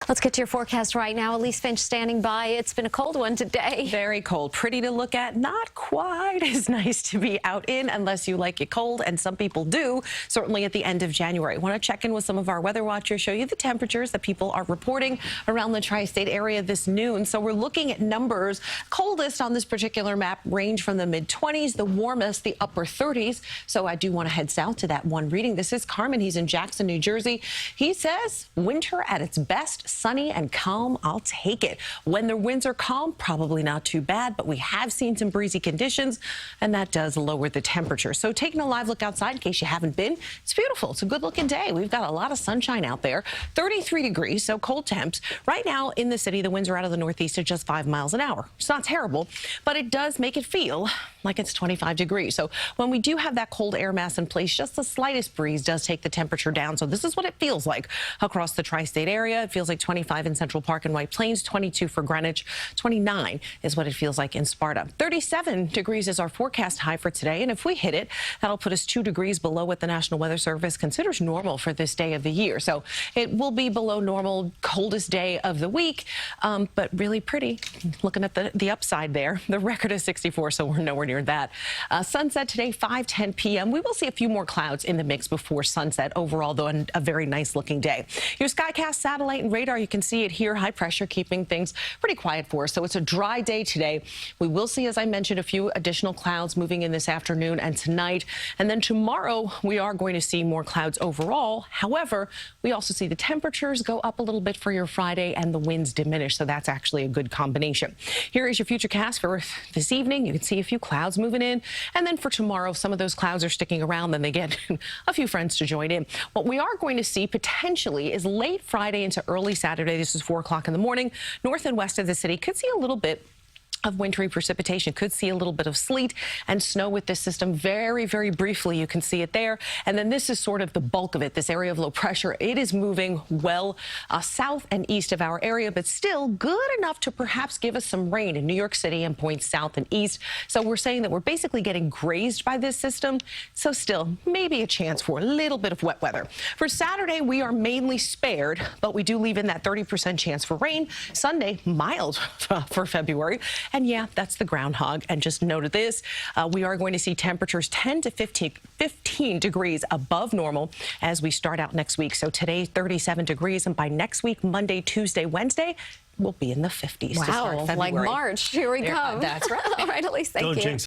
Let's get to your forecast right now. Elise Finch standing by. It's been a cold one today. Very cold. Pretty to look at. Not quite as nice to be out in unless you like it cold, and some people do, certainly at the end of January. I want to check in with some of our weather watchers, show you the temperatures that people are reporting around the tri-state area this noon. So we're looking at numbers. Coldest on this particular map range from the mid-20s, the warmest, the upper 30s. So I do want to head south to that one reading. This is Carmen. He's in Jackson, New Jersey. He says winter at its best. Sunny and calm, I'll take it. When the winds are calm, probably not too bad, but we have seen some breezy conditions, and that does lower the temperature. So taking a live look outside in case you haven't been, it's beautiful. It's a good looking day. We've got a lot of sunshine out there. 33 degrees, so cold temps. Right now in the city, the winds are out of the northeast at just 5 miles an hour. It's not terrible, but it does make it feel like it's 25 degrees. So when we do have that cold air mass in place, just the slightest breeze does take the temperature down. So this is what it feels like across the tri-state area. It feels like 25 in Central Park and White Plains, 22 for Greenwich, 29 is what it feels like in Sparta. 37 degrees is our forecast high for today, and if we hit it, that'll put us 2 degrees below what the National Weather Service considers normal for this day of the year. So it will be below normal, coldest day of the week, but really pretty. Looking at the upside there, the record is 64, so we're nowhere near that. Sunset today, 5:10 p.m. We will see a few more clouds in the mix before sunset. Overall, though, a very nice looking day. Your Skycast satellite and radar, you can see it here, high pressure, keeping things pretty quiet for us. So it's a dry day today. We will see, as I mentioned, a few additional clouds moving in this afternoon and tonight. And then tomorrow, we are going to see more clouds overall. However, we also see the temperatures go up a little bit for your Friday and the winds diminish. So that's actually a good combination. Here is your FUTURECAST for this evening. You can see a few clouds moving in. And then for tomorrow, some of those clouds are sticking around. Then they get a few friends to join in. What we are going to see potentially is late Friday into early Saturday. This is 4 o'clock in the morning. North and west of the city could see a little bit of wintry precipitation. Could see a little bit of sleet and snow with this system. Very, very briefly, you can see it there. And then this is sort of the bulk of it, this area of low pressure. It is moving well south and east of our area, but still good enough to perhaps give us some rain in New York City and points south and east. So we're saying that we're basically getting grazed by this system. So still maybe a chance for a little bit of wet weather. For Saturday, we are mainly spared, but we do leave in that 30% chance for rain. Sunday, mild for February. And yeah, that's the groundhog. And just note this, we are going to see temperatures 10 to 15 degrees above normal as we start out next week. So today, 37 degrees. And by next week, Monday, Tuesday, Wednesday, we'll be in the 50s to start February. Like March. Here we come. That's right. All right, Elise, thank you.